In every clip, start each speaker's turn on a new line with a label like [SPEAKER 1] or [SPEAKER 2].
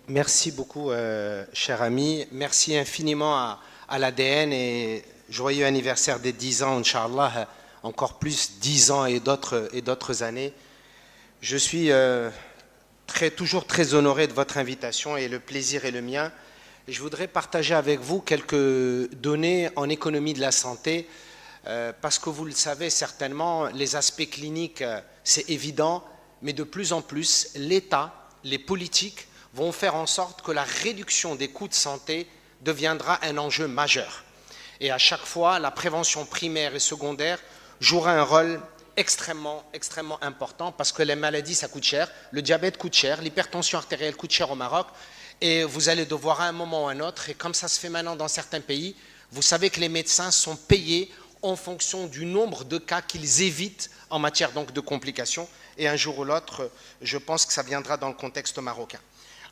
[SPEAKER 1] Merci beaucoup, cher ami. Merci infiniment à l'ADN et joyeux anniversaire des 10 ans, Inch'Allah, encore plus 10 ans et d'autres années. Je suis toujours très honoré de votre invitation et le plaisir est le mien. Je voudrais partager avec vous quelques données en économie de la santé parce que vous le savez certainement, les aspects cliniques, c'est évident, mais de plus en plus, l'État, les politiques vont faire en sorte que la réduction des coûts de santé deviendra un enjeu majeur. Et à chaque fois, la prévention primaire et secondaire jouera un rôle extrêmement important parce que les maladies, ça coûte cher, le diabète coûte cher, l'hypertension artérielle coûte cher au Maroc et vous allez devoir à un moment ou à un autre, et comme ça se fait maintenant dans certains pays, vous savez que les médecins sont payés en fonction du nombre de cas qu'ils évitent en matière donc de complications et un jour ou l'autre, je pense que ça viendra dans le contexte marocain.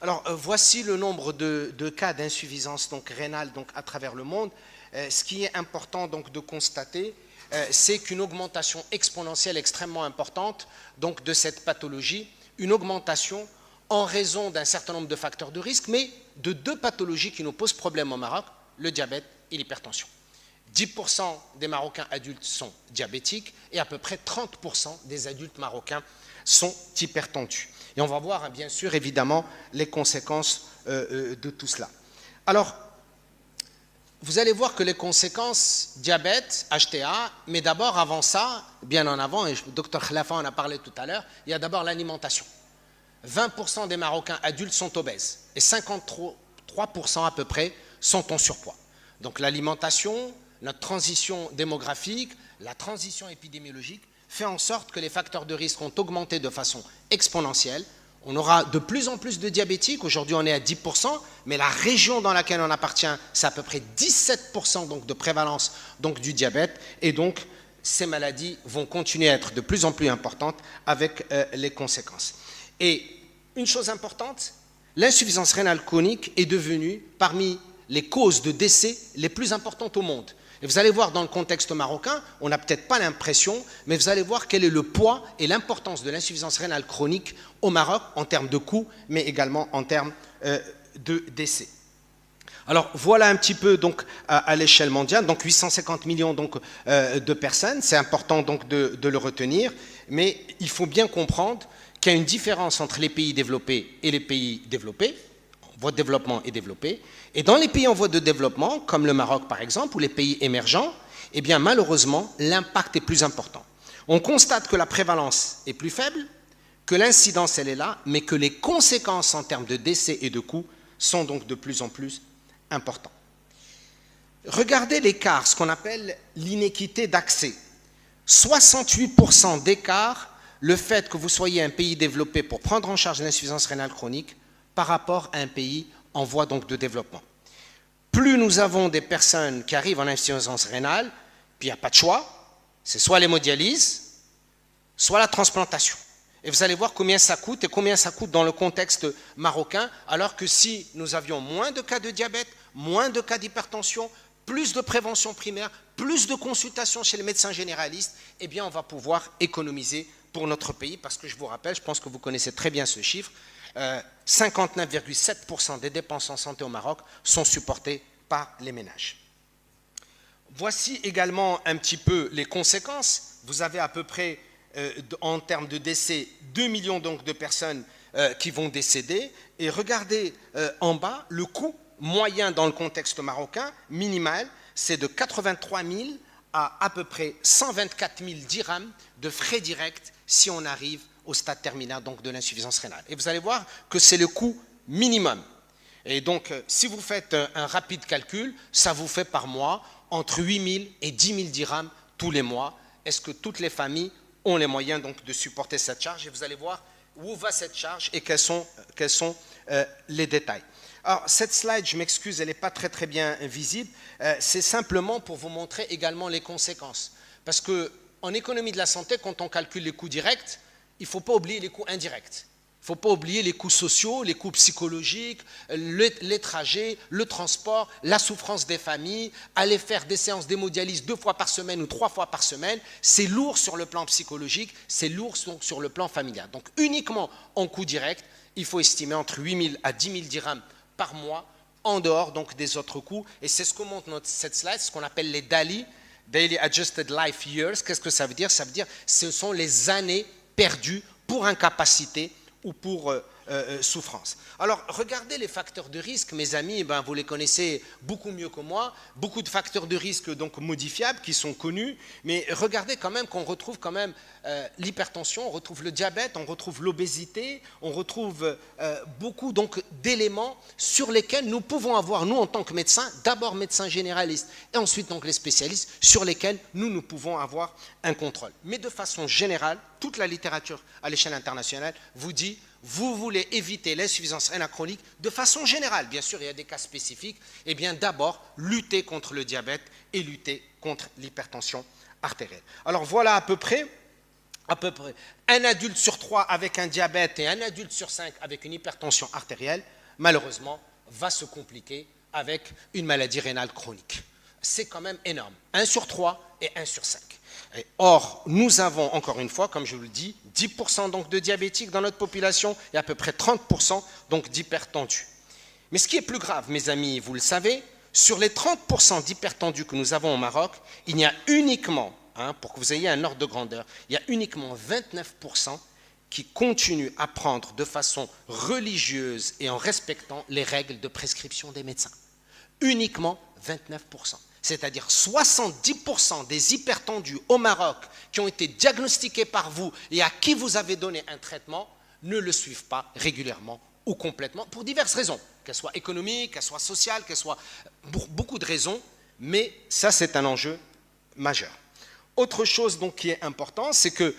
[SPEAKER 1] Alors, voici le nombre de cas d'insuffisance rénale à travers le monde. Ce qui est important de constater, c'est qu'une augmentation exponentielle extrêmement importante de cette pathologie, une augmentation en raison d'un certain nombre de facteurs de risque, mais de deux pathologies qui nous posent problème au Maroc, le diabète et l'hypertension. 10% des Marocains adultes sont diabétiques et à peu près 30% des adultes marocains sont hypertendus. Et on va voir, bien sûr, évidemment, les conséquences de tout cela. Alors, vous allez voir que les conséquences, diabète, HTA, mais d'abord, avant ça, bien en avant, et le docteur Khlafa en a parlé tout à l'heure, il y a d'abord l'alimentation. 20% des Marocains adultes sont obèses et 53% à peu près sont en surpoids. Donc l'alimentation, notre transition démographique, la transition épidémiologique fait en sorte que les facteurs de risque ont augmenté de façon exponentielle. On aura de plus en plus de diabétiques. Aujourd'hui, on est à 10%, mais la région dans laquelle on appartient, c'est à peu près 17% de prévalence du diabète. Et donc, ces maladies vont continuer à être de plus en plus importantes avec les conséquences. Et une chose importante, l'insuffisance rénale chronique est devenue parmi les causes de décès les plus importantes au monde. Et vous allez voir dans le contexte marocain, on n'a peut-être pas l'impression, mais vous allez voir quel est le poids et l'importance de l'insuffisance rénale chronique au Maroc en termes de coûts, mais également en termes de décès. Alors voilà un petit peu à l'échelle mondiale, 850 millions de personnes, c'est important de le retenir, mais il faut bien comprendre qu'il y a une différence entre les pays développés et les pays développés, en voie de développement et développés. Et dans les pays en voie de développement, comme le Maroc par exemple, ou les pays émergents, eh bien malheureusement, l'impact est plus important. On constate que la prévalence est plus faible, que l'incidence elle est là, mais que les conséquences en termes de décès et de coûts sont donc de plus en plus importantes. Regardez l'écart, ce qu'on appelle l'inéquité d'accès. 68% d'écart, le fait que vous soyez un pays développé pour prendre en charge l'insuffisance rénale chronique par rapport à un pays en voie de développement. Plus nous avons des personnes qui arrivent en insuffisance rénale, puis il n'y a pas de choix, c'est soit l'hémodialyse, soit la transplantation. Et vous allez voir combien ça coûte et combien ça coûte dans le contexte marocain, alors que si nous avions moins de cas de diabète, moins de cas d'hypertension, plus de prévention primaire, plus de consultations chez les médecins généralistes, eh bien on va pouvoir économiser pour notre pays, parce que je vous rappelle, je pense que vous connaissez très bien ce chiffre, 59,7% des dépenses en santé au Maroc sont supportées par les ménages. Voici également un petit peu les conséquences. Vous avez à peu près, en termes de décès, 2 millions de personnes qui vont décéder. Et regardez en bas, le coût moyen dans le contexte marocain, minimal, c'est de 83 000 à peu près 124 000 dirhams de frais directs si on arrive au stade terminal de l'insuffisance rénale. Et vous allez voir que c'est le coût minimum. Et donc, si vous faites un rapide calcul, ça vous fait par mois entre 8 000 et 10 000 dirhams tous les mois. Est-ce que toutes les familles ont les moyens de supporter cette charge? Et vous allez voir où va cette charge et quels sont les détails. Alors, cette slide, je m'excuse, elle n'est pas très bien visible. C'est simplement pour vous montrer également les conséquences. Parce qu'en économie de la santé, quand on calcule les coûts directs, il ne faut pas oublier les coûts indirects. Il ne faut pas oublier les coûts sociaux, les coûts psychologiques, les trajets, le transport, la souffrance des familles, aller faire des séances d'hémodialyse 2 fois par semaine ou 3 fois par semaine, c'est lourd sur le plan psychologique, c'est lourd sur le plan familial. Donc uniquement en coût direct, il faut estimer entre 8 000 à 10 000 dirhams par mois, en dehors donc des autres coûts. Et c'est ce que montre cette slide, ce qu'on appelle les DALI, Daily Adjusted Life Years. Qu'est-ce que ça veut dire? Ça veut dire que ce sont les années perdues pour incapacité ou pour souffrance. Alors, regardez les facteurs de risque, mes amis, ben, vous les connaissez beaucoup mieux que moi. Beaucoup de facteurs de risque donc modifiables qui sont connus, mais regardez quand même qu'on retrouve quand même l'hypertension, on retrouve le diabète, on retrouve l'obésité, on retrouve beaucoup donc d'éléments sur lesquels nous pouvons avoir, nous en tant que médecins, d'abord médecins généralistes et ensuite donc les spécialistes, sur lesquels nous pouvons avoir un contrôle. Mais de façon générale, toute la littérature à l'échelle internationale vous dit: vous voulez éviter l'insuffisance rénale chronique de façon générale, bien sûr il y a des cas spécifiques, et bien d'abord lutter contre le diabète et lutter contre l'hypertension artérielle. Alors voilà à peu près un adulte sur 3 avec un diabète et un adulte sur 5 avec une hypertension artérielle, malheureusement, va se compliquer avec une maladie rénale chronique. C'est quand même énorme. 1 sur 3 et 1 sur 5. Or, nous avons, encore une fois, comme je vous le dis, 10% donc de diabétiques dans notre population et à peu près 30% donc d'hypertendus. Mais ce qui est plus grave, mes amis, vous le savez, sur les 30% d'hypertendus que nous avons au Maroc, il y a uniquement, pour que vous ayez un ordre de grandeur, il y a uniquement 29% qui continuent à prendre de façon religieuse et en respectant les règles de prescription des médecins. Uniquement 29%. C'est-à-dire 70% des hypertendus au Maroc qui ont été diagnostiqués par vous et à qui vous avez donné un traitement ne le suivent pas régulièrement ou complètement pour diverses raisons, qu'elles soient économiques, qu'elles soient sociales, qu'elles soient pour beaucoup de raisons, mais ça c'est un enjeu majeur. Autre chose donc qui est important, c'est que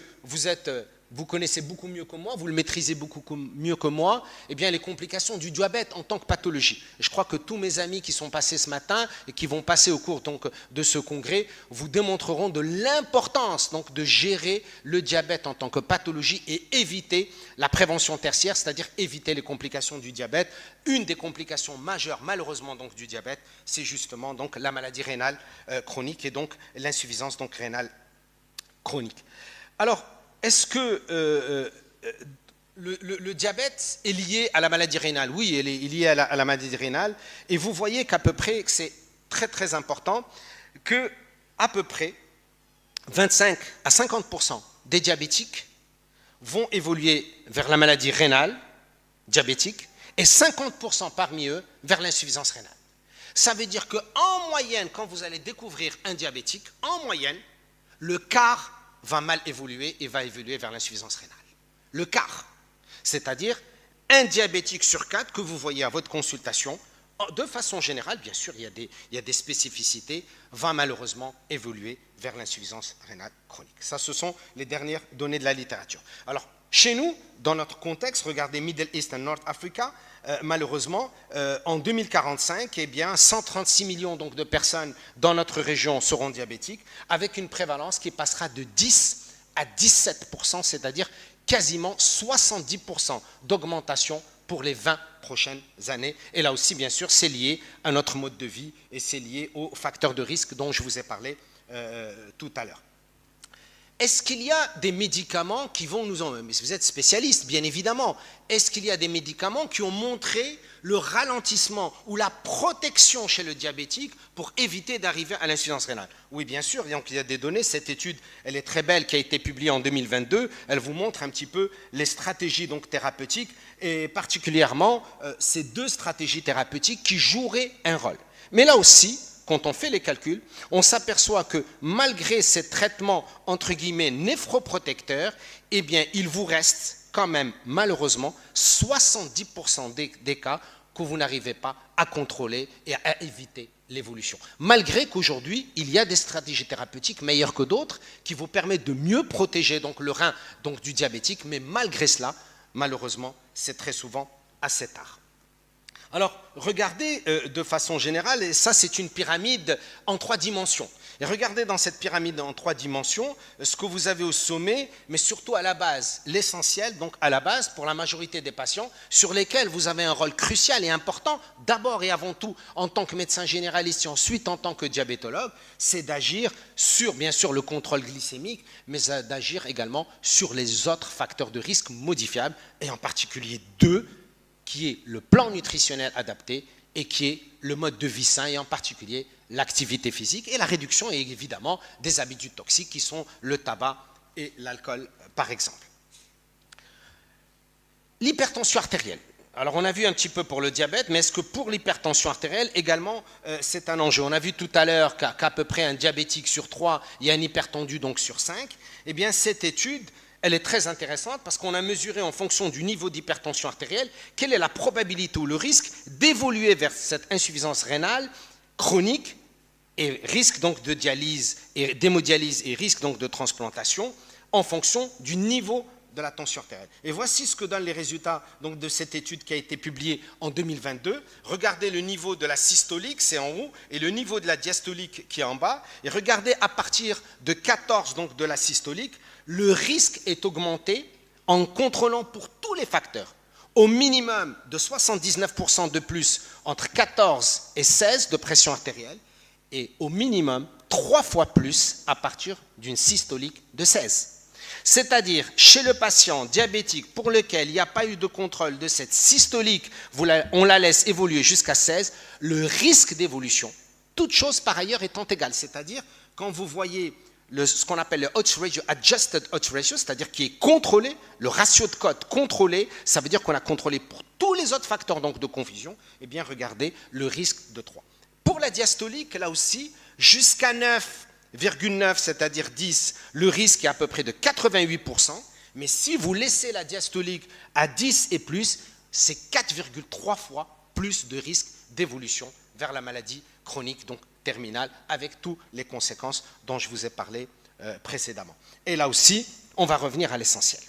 [SPEAKER 1] vous connaissez beaucoup mieux que moi, vous le maîtrisez beaucoup mieux que moi, eh bien les complications du diabète en tant que pathologie. Et je crois que tous mes amis qui sont passés ce matin et qui vont passer au cours donc de ce congrès vous démontreront de l'importance donc de gérer le diabète en tant que pathologie et éviter la prévention tertiaire, c'est-à-dire éviter les complications du diabète. Une des complications majeures malheureusement donc du diabète, c'est justement donc la maladie rénale chronique et donc l'insuffisance donc rénale chronique. Alors, est-ce que le diabète est lié à la maladie rénale? Oui, il est lié à la maladie rénale. Et vous voyez qu'à peu près, que c'est très très important, que à peu près 25 à 50% des diabétiques vont évoluer vers la maladie rénale diabétique et 50% parmi eux vers l'insuffisance rénale. Ça veut dire qu'en moyenne, quand vous allez découvrir un diabétique, en moyenne, le quart va mal évoluer et va évoluer vers l'insuffisance rénale. Le quart, c'est-à-dire un diabétique sur 4 que vous voyez à votre consultation, de façon générale, bien sûr, il y a des spécificités, va malheureusement évoluer vers l'insuffisance rénale chronique. Ça, ce sont les dernières données de la littérature. Alors, chez nous, dans notre contexte, regardez Middle East and North Africa, malheureusement, en 2045, eh bien, 136 millions donc, de personnes dans notre région seront diabétiques, avec une prévalence qui passera de 10 à 17%, c'est-à-dire quasiment 70% d'augmentation pour les 20 prochaines années. Et là aussi, bien sûr, c'est lié à notre mode de vie et c'est lié aux facteurs de risque dont je vous ai parlé tout à l'heure. Est-ce qu'il y a des médicaments qui vont nous en... Mais vous êtes spécialiste, bien évidemment. Est-ce qu'il y a des médicaments qui ont montré le ralentissement ou la protection chez le diabétique pour éviter d'arriver à l'insuffisance rénale? Oui, bien sûr. Donc, il y a des données. Cette étude, elle est très belle, qui a été publiée en 2022. Elle vous montre un petit peu les stratégies donc, thérapeutiques et particulièrement ces 2 stratégies thérapeutiques qui joueraient un rôle. Mais là aussi, quand on fait les calculs, on s'aperçoit que malgré ces traitements entre guillemets néphroprotecteurs, eh bien, il vous reste quand même malheureusement 70% des cas que vous n'arrivez pas à contrôler et à éviter l'évolution. Malgré qu'aujourd'hui, il y a des stratégies thérapeutiques meilleures que d'autres qui vous permettent de mieux protéger donc, le rein donc, du diabétique, mais malgré cela, malheureusement, c'est très souvent assez tard. Alors, regardez de façon générale, et ça c'est une pyramide en 3 dimensions. Et regardez dans cette pyramide en 3 dimensions ce que vous avez au sommet, mais surtout à la base, l'essentiel, donc à la base pour la majorité des patients, sur lesquels vous avez un rôle crucial et important, d'abord et avant tout en tant que médecin généraliste et ensuite en tant que diabétologue, c'est d'agir sur, bien sûr, le contrôle glycémique, mais d'agir également sur les autres facteurs de risque modifiables, et en particulier 2, qui est le plan nutritionnel adapté et qui est le mode de vie sain, et en particulier l'activité physique et la réduction, et évidemment des habitudes toxiques qui sont le tabac et l'alcool par exemple. L'hypertension artérielle. Alors on a vu un petit peu pour le diabète, mais est-ce que pour l'hypertension artérielle également c'est un enjeu? On a vu tout à l'heure qu'à peu près un diabétique sur 3, il y a un hypertendu donc sur 5. Eh bien cette étude, elle est très intéressante parce qu'on a mesuré en fonction du niveau d'hypertension artérielle quelle est la probabilité ou le risque d'évoluer vers cette insuffisance rénale chronique et risque donc de dialyse et d'hémodialyse et risque donc de transplantation en fonction du niveau de la tension artérielle. Et voici ce que donnent les résultats donc, de cette étude qui a été publiée en 2022. Regardez le niveau de la systolique, c'est en haut, et le niveau de la diastolique qui est en bas. Et regardez à partir de 14 donc, de la systolique, le risque est augmenté en contrôlant pour tous les facteurs. Au minimum de 79% de plus entre 14 et 16 de pression artérielle et au minimum 3 fois plus à partir d'une systolique de 16. C'est-à-dire, chez le patient diabétique pour lequel il n'y a pas eu de contrôle de cette systolique, on la laisse évoluer jusqu'à 16, le risque d'évolution, toute chose par ailleurs étant égale. C'est-à-dire, quand vous voyez ce qu'on appelle le odds ratio, adjusted odds ratio, c'est-à-dire qui est contrôlé, le ratio de cote contrôlé, ça veut dire qu'on a contrôlé pour tous les autres facteurs donc, de confusion, eh bien regardez le risque de 3. Pour la diastolique, là aussi, jusqu'à 9,9, c'est-à-dire 10, le risque est à peu près de 88%, mais si vous laissez la diastolique à 10 et plus, c'est 4,3 fois plus de risque d'évolution vers la maladie chronique, donc terminale, avec toutes les conséquences dont je vous ai parlé précédemment. Et là aussi, on va revenir à l'essentiel.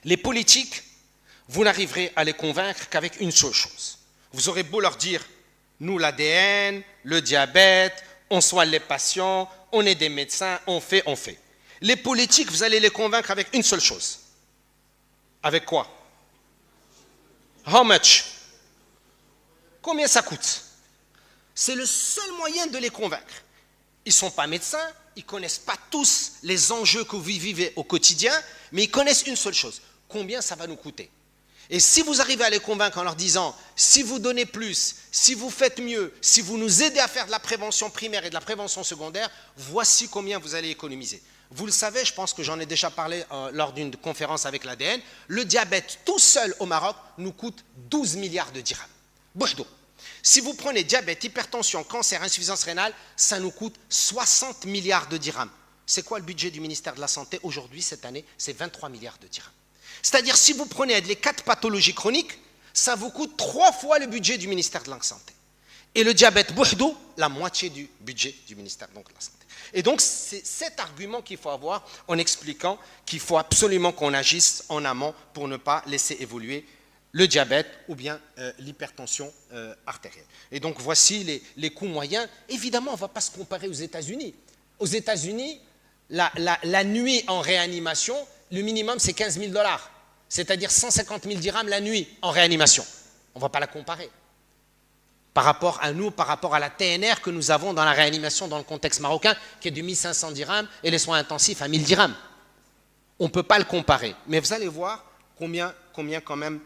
[SPEAKER 1] Les politiques, vous n'arriverez à les convaincre qu'avec une seule chose. Vous aurez beau leur dire, nous l'ADN, le diabète, on soigne les patients, on est des médecins, on fait. Les politiques, vous allez les convaincre avec une seule chose. Avec quoi? How much? Combien ça coûte? C'est le seul moyen de les convaincre. Ils ne sont pas médecins, ils ne connaissent pas tous les enjeux que vous vivez au quotidien, mais ils connaissent une seule chose. Combien ça va nous coûter? Et si vous arrivez à les convaincre en leur disant, si vous donnez plus, si vous faites mieux, si vous nous aidez à faire de la prévention primaire et de la prévention secondaire, voici combien vous allez économiser. Vous le savez, je pense que j'en ai déjà parlé lors d'une conférence avec l'ADN, le diabète tout seul au Maroc nous coûte 12 milliards de dirhams. Bouhdou. Si vous prenez diabète, hypertension, cancer, insuffisance rénale, ça nous coûte 60 milliards de dirhams. C'est quoi le budget du ministère de la Santé aujourd'hui, cette année? C'est 23 milliards de dirhams. C'est-à-dire, si vous prenez les 4 pathologies chroniques, ça vous coûte 3 fois le budget du ministère de la Santé. Et le diabète bouhdou, la moitié du budget du ministère de la Santé. Et donc, c'est cet argument qu'il faut avoir en expliquant qu'il faut absolument qu'on agisse en amont pour ne pas laisser évoluer le diabète ou bien l'hypertension artérielle. Et donc, voici les coûts moyens. Évidemment, on ne va pas se comparer aux États-Unis. Aux États-Unis, la nuit en réanimation, le minimum, c'est 15 000 $, c'est-à-dire 150 000 dirhams la nuit en réanimation. On ne va pas la comparer. Par rapport à nous, par rapport à la TNR que nous avons dans la réanimation dans le contexte marocain, qui est de 1500 dirhams, et les soins intensifs à 1000 dirhams. On ne peut pas le comparer. Mais vous allez voir combien quand même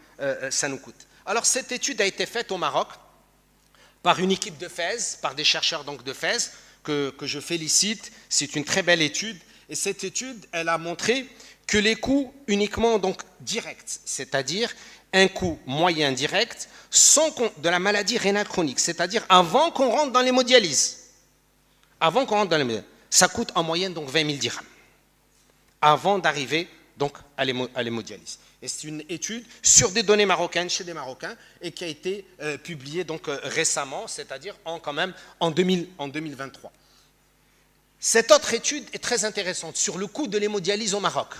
[SPEAKER 1] ça nous coûte. Alors, cette étude a été faite au Maroc par une équipe de Fès, par des chercheurs donc, de Fès, que je félicite. C'est une très belle étude. Et cette étude, elle a montré que les coûts uniquement donc directs, c'est-à-dire un coût moyen direct, de la maladie rénale chronique, c'est-à-dire avant qu'on rentre dans l'hémodialyse. Avant qu'on rentre dans l'hémodialyse, ça coûte en moyenne donc 20 000 dirhams, avant d'arriver donc à l'hémodialyse. Et c'est une étude sur des données marocaines, chez des Marocains, et qui a été publiée donc récemment, c'est-à-dire en 2023. Cette autre étude est très intéressante sur le coût de l'hémodialyse au Maroc.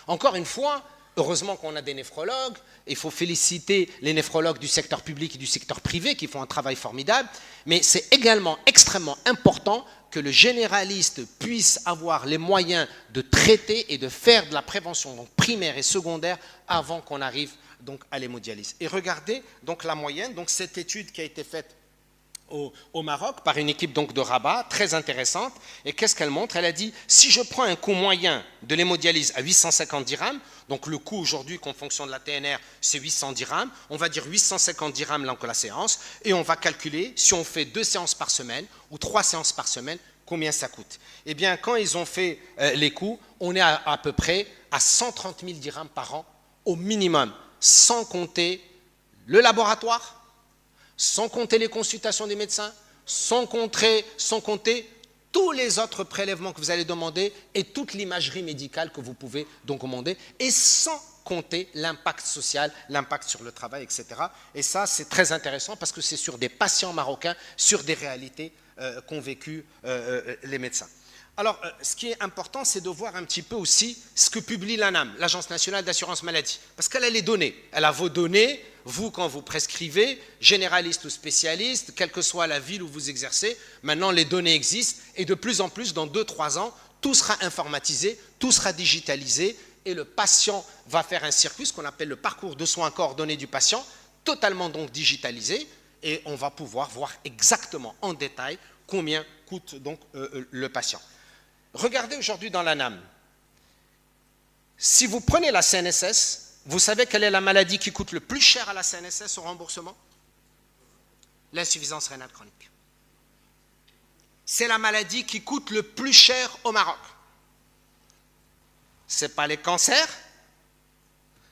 [SPEAKER 1] Encore une fois, Heureusement qu'on a des néphrologues. Il faut féliciter les néphrologues du secteur public et du secteur privé qui font un travail formidable. Mais c'est également extrêmement important que le généraliste puisse avoir les moyens de traiter et de faire de la prévention donc primaire et secondaire avant qu'on arrive donc à l'hémodialyse. Et regardez donc la moyenne, donc cette étude qui a été faite au Maroc par une équipe donc de Rabat, très intéressante. Et qu'est-ce qu'elle montre? Elle a dit, si je prends un coût moyen de l'hémodialyse à 850 dirhams, donc le coût aujourd'hui qu'en fonction de la TNR, c'est 800 dirhams, on va dire 850 dirhams là que la séance, et on va calculer si on fait 2 séances par semaine ou 3 séances par semaine, combien ça coûte. Eh bien, quand ils ont fait les coûts, on est à peu près à 130 000 dirhams par an au minimum, sans compter le laboratoire, sans compter les consultations des médecins, sans compter tous les autres prélèvements que vous allez demander et toute l'imagerie médicale que vous pouvez donc demander, et sans compter l'impact social, l'impact sur le travail, etc. Et ça, c'est très intéressant parce que c'est sur des patients marocains, sur des réalités qu'ont vécu les médecins. Alors, ce qui est important, c'est de voir un petit peu aussi ce que publie l'ANAM, l'Agence nationale d'assurance maladie. Parce qu'elle a les données. Elle a vos données, vous, quand vous prescrivez, généraliste ou spécialiste, quelle que soit la ville où vous exercez, maintenant les données existent et de plus en plus, dans 2-3 ans, tout sera informatisé, tout sera digitalisé et le patient va faire un circuit, ce qu'on appelle le parcours de soins coordonné du patient, totalement donc digitalisé, et on va pouvoir voir exactement en détail combien coûte donc le patient. Regardez aujourd'hui dans l'ANAM. Si vous prenez la CNSS, vous savez quelle est la maladie qui coûte le plus cher à la CNSS au remboursement? L'insuffisance rénale chronique. C'est la maladie qui coûte le plus cher au Maroc. Ce n'est pas les cancers,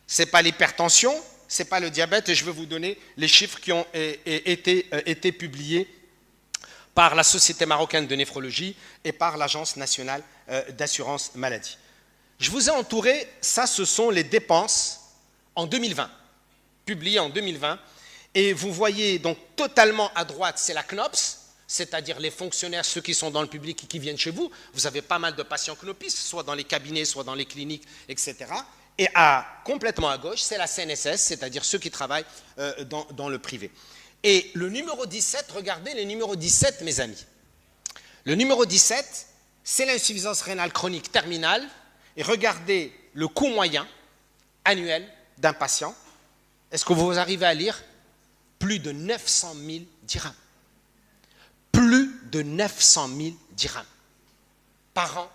[SPEAKER 1] ce n'est pas l'hypertension, ce n'est pas le diabète, et je vais vous donner les chiffres qui ont été publiés par la Société marocaine de néphrologie et par l'Agence nationale d'assurance maladie. Je vous ai entouré, ça ce sont les dépenses en 2020, publiées en 2020, et vous voyez donc totalement à droite, c'est la CNOPS, c'est-à-dire les fonctionnaires, ceux qui sont dans le public et qui viennent chez vous. Vous avez pas mal de patients knopistes, soit dans les cabinets, soit dans les cliniques, etc. Et complètement à gauche, c'est la CNSS, c'est-à-dire ceux qui travaillent dans le privé. Et le numéro 17, regardez le numéro 17, mes amis. Le numéro 17, c'est l'insuffisance rénale chronique terminale. Et regardez le coût moyen annuel d'un patient. Est-ce que vous arrivez à lire? Plus de 900 000 dirhams. Plus de 900 000 dirhams par an,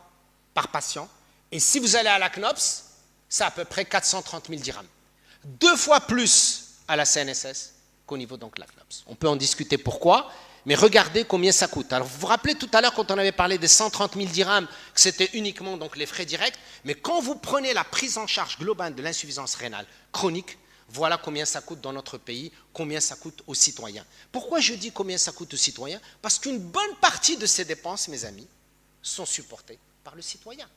[SPEAKER 1] par patient. Et si vous allez à la CNOPS, c'est à peu près 430 000 dirhams. 2 fois plus à la CNSS qu'au niveau donc de la CNOPS. On peut en discuter pourquoi, mais regardez combien ça coûte. Alors vous vous rappelez tout à l'heure quand on avait parlé des 130 000 dirhams, que c'était uniquement donc les frais directs, mais quand vous prenez la prise en charge globale de l'insuffisance rénale chronique, voilà combien ça coûte dans notre pays, combien ça coûte aux citoyens. Pourquoi je dis combien ça coûte aux citoyens? Parce qu'une bonne partie de ces dépenses, mes amis, sont supportées par le citoyen.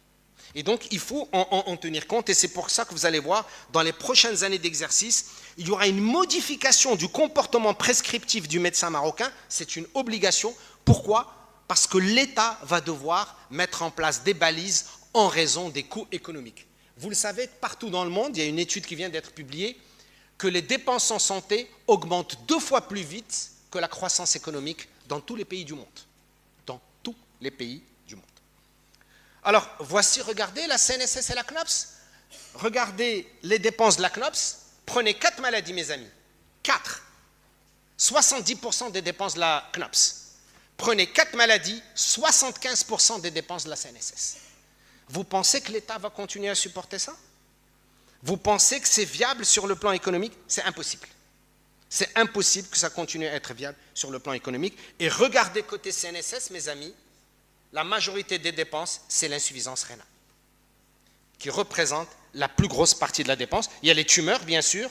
[SPEAKER 1] Et donc, il faut en tenir compte, et c'est pour ça que vous allez voir, dans les prochaines années d'exercice, il y aura une modification du comportement prescriptif du médecin marocain, c'est une obligation. Pourquoi? Parce que l'État va devoir mettre en place des balises en raison des coûts économiques. Vous le savez, partout dans le monde, il y a une étude qui vient d'être publiée, que les dépenses en santé augmentent 2 fois plus vite que la croissance économique dans tous les pays du monde. Dans tous les pays du monde. Alors, voici, regardez la CNSS et la CNOPS. Regardez les dépenses de la CNOPS. Prenez 4 maladies, mes amis. 4. 70% des dépenses de la CNOPS. Prenez 4 maladies, 75% des dépenses de la CNSS. Vous pensez que l'État va continuer à supporter ça? Vous pensez que c'est viable sur le plan économique? C'est impossible. C'est impossible que ça continue à être viable sur le plan économique. Et regardez côté CNSS, mes amis, la majorité des dépenses, c'est l'insuffisance rénale, qui représente la plus grosse partie de la dépense. Il y a les tumeurs, bien sûr,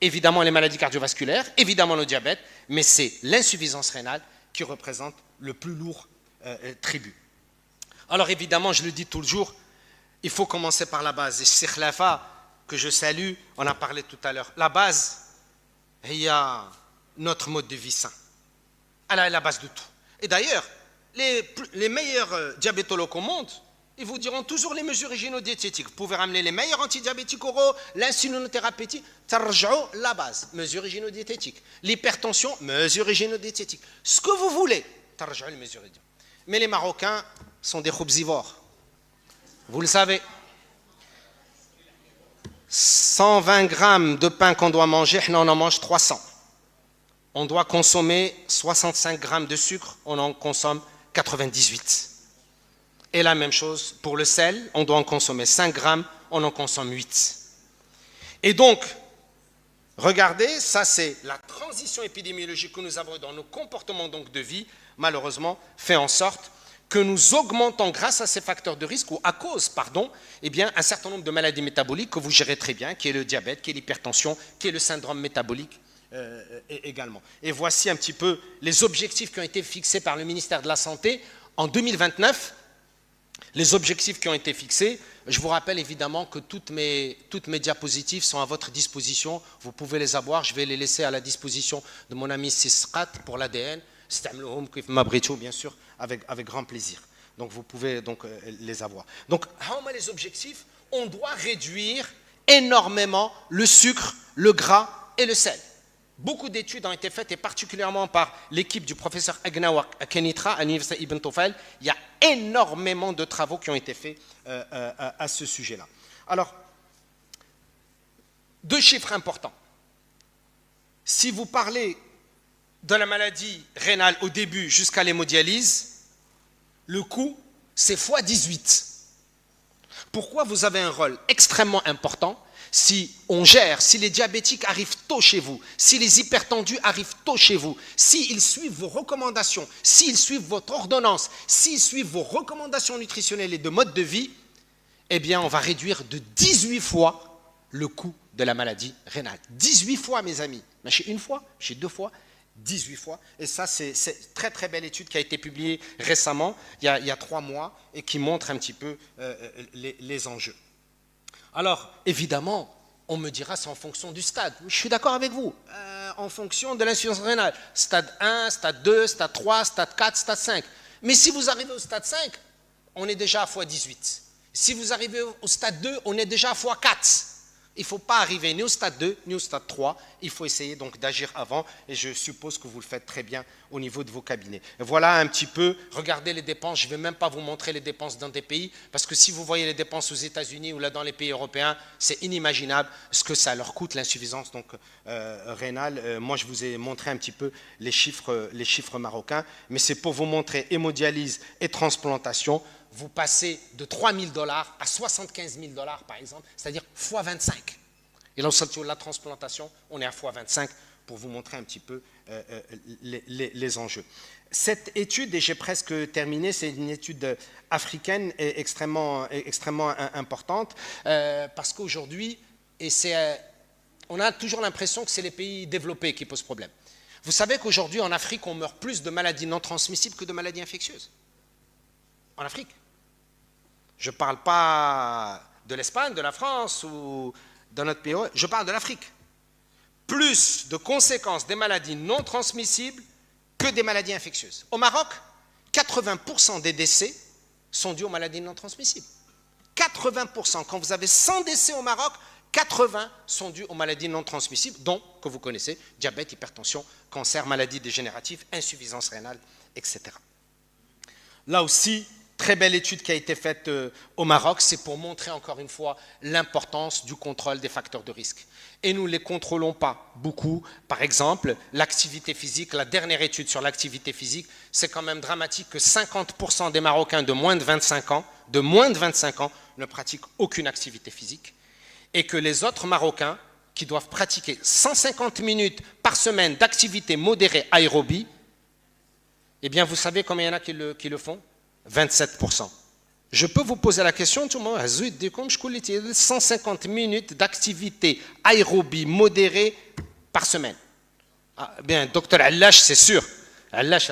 [SPEAKER 1] évidemment les maladies cardiovasculaires, évidemment le diabète, mais c'est l'insuffisance rénale qui représente le plus lourd tribut. Alors évidemment, je le dis toujours, il faut commencer par la base. Et Cheikh Khlafa, que je salue, on a parlé tout à l'heure. La base, il y a notre mode de vie sain. Elle est la base de tout. Et d'ailleurs, les meilleurs diabétologues au monde, Ils vous diront toujours les mesures hygiéno-diététiques. Vous pouvez ramener les meilleurs antidiabétiques oraux, l'insulinothérapie, la base, mesures hygiéno-diététiques. L'hypertension, mesures hygiéno-diététiques. Ce que vous voulez, les mesures. Mais les Marocains sont des herbivores. Vous le savez. 120 grammes de pain qu'on doit manger, on en mange 300. On doit consommer 65 grammes de sucre, on en consomme 98. Et la même chose pour le sel, on doit en consommer 5 grammes, on en consomme 8. Et donc, regardez, ça c'est la transition épidémiologique que nous avons dans nos comportements donc de vie, malheureusement, fait en sorte que nous augmentons grâce à ces facteurs de risque, ou à cause, pardon, eh bien, un certain nombre de maladies métaboliques que vous gérez très bien, qui est le diabète, qui est l'hypertension, qui est le syndrome métabolique également. Et voici un petit peu les objectifs qui ont été fixés par le ministère de la Santé en 2029. Les objectifs qui ont été fixés, je vous rappelle évidemment que toutes mes diapositives sont à votre disposition. Vous pouvez les avoir, je vais les laisser à la disposition de mon ami Sisqat pour l'ADN. Bien sûr, avec grand plaisir. Donc vous pouvez donc les avoir. Donc, les objectifs, on doit réduire énormément le sucre, le gras et le sel. Beaucoup d'études ont été faites, et particulièrement par l'équipe du professeur Agnawa Kenitra à l'université Ibn Tufayl. Il y a énormément de travaux qui ont été faits à ce sujet-là. Alors, 2 chiffres importants. Si vous parlez de la maladie rénale au début jusqu'à l'hémodialyse, le coût, c'est x 18. Pourquoi vous avez un rôle extrêmement important? Si on gère, si les diabétiques arrivent tôt chez vous, si les hypertendus arrivent tôt chez vous, s'ils suivent vos recommandations, s'ils suivent votre ordonnance, s'ils suivent vos recommandations nutritionnelles et de mode de vie, eh bien, on va réduire de 18 fois le coût de la maladie rénale. 18 fois, mes amis. Chez une fois, chez 2 fois, 18 fois. Et ça, c'est une très très belle étude qui a été publiée récemment, il y a 3 mois, et qui montre un petit peu les enjeux. Alors, évidemment, on me dira c'est en fonction du stade. Je suis d'accord avec vous. En fonction de l'insuffisance rénale. Stade 1, stade 2, stade 3, stade 4, stade 5. Mais si vous arrivez au stade 5, on est déjà à x18. Si vous arrivez au stade 2, on est déjà à x4. Il ne faut pas arriver ni au stade 2, ni au stade 3. Il faut essayer donc d'agir avant. Et je suppose que vous le faites très bien au niveau de vos cabinets. Voilà un petit peu, regardez les dépenses. Je ne vais même pas vous montrer les dépenses dans des pays. Parce que si vous voyez les dépenses aux États-Unis ou là dans les pays européens, c'est inimaginable ce que ça leur coûte, l'insuffisance rénale. Moi, je vous ai montré un petit peu les chiffres marocains. Mais c'est pour vous montrer hémodialyse et transplantation. Vous passez de $3 000 à $75 000 par exemple, c'est-à-dire x25. Et là, sur la transplantation, on est à x25 pour vous montrer un petit peu les enjeux. Cette étude, et j'ai presque terminé, c'est une étude africaine et extrêmement importante parce qu'aujourd'hui, on a toujours l'impression que c'est les pays développés qui posent problème. Vous savez qu'aujourd'hui, en Afrique, on meurt plus de maladies non transmissibles que de maladies infectieuses. En Afrique. Je ne parle pas de l'Espagne, de la France ou de notre pays, je parle de l'Afrique. Plus de conséquences des maladies non transmissibles que des maladies infectieuses. Au Maroc, 80% des décès sont dus aux maladies non transmissibles. 80%. Quand vous avez 100 décès au Maroc, 80 sont dus aux maladies non transmissibles, dont, que vous connaissez, diabète, hypertension, cancer, maladies dégénératives, insuffisance rénale, etc. Là aussi, très belle étude qui a été faite au Maroc, c'est pour montrer encore une fois l'importance du contrôle des facteurs de risque. Et nous ne les contrôlons pas beaucoup. Par exemple, l'activité physique, la dernière étude sur l'activité physique, c'est quand même dramatique que 50% des Marocains de moins de 25 ans, ne pratiquent aucune activité physique. Et que les autres Marocains, qui doivent pratiquer 150 minutes par semaine d'activité modérée aérobie, eh bien, vous savez combien il y en a qui le font? 27%. Je peux vous poser la question, tout le monde, 150 minutes d'activité aérobie modérée par semaine. Ah, bien, docteur Allash, c'est sûr. Allash,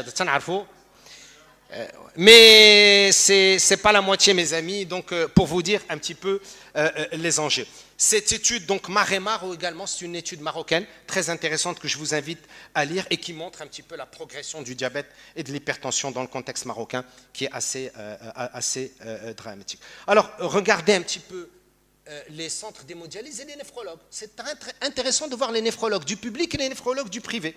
[SPEAKER 1] Mais ce n'est pas la moitié, mes amis, donc pour vous dire un petit peu les enjeux. Cette étude, donc Maremaro également, c'est une étude marocaine très intéressante que je vous invite à lire et qui montre un petit peu la progression du diabète et de l'hypertension dans le contexte marocain qui est assez dramatique. Alors, regardez un petit peu les centres d'hémodialyse et les néphrologues. C'est très intéressant de voir les néphrologues du public et les néphrologues du privé.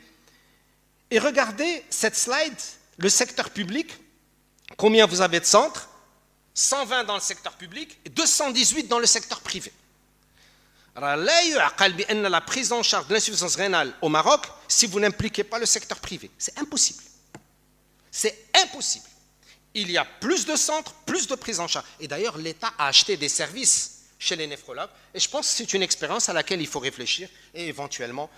[SPEAKER 1] Et regardez cette slide, le secteur public, combien vous avez de centres? 120 dans le secteur public et 218 dans le secteur privé. Alors, la prise en charge de l'insuffisance rénale au Maroc, si vous n'impliquez pas le secteur privé, c'est impossible. C'est impossible. Il y a plus de centres, plus de prise en charge. Et d'ailleurs, l'État a acheté des services chez les néphrologues. Et je pense que c'est une expérience à laquelle il faut réfléchir et éventuellement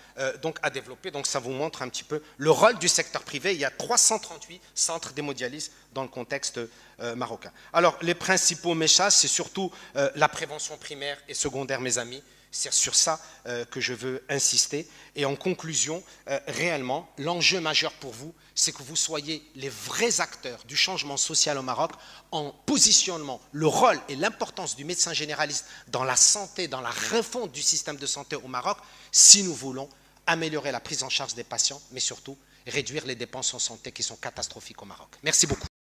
[SPEAKER 1] donc à développer. Donc ça vous montre un petit peu le rôle du secteur privé. Il y a 338 centres d'hémodialyse dans le contexte marocain. Alors les principaux messages, c'est surtout la prévention primaire et secondaire, mes amis. C'est sur ça que je veux insister. Et en conclusion, réellement, l'enjeu majeur pour vous, c'est que vous soyez les vrais acteurs du changement social au Maroc en positionnant le rôle et l'importance du médecin généraliste dans la santé, dans la refonte du système de santé au Maroc, si nous voulons améliorer la prise en charge des patients, mais surtout réduire les dépenses en santé qui sont catastrophiques au Maroc. Merci beaucoup.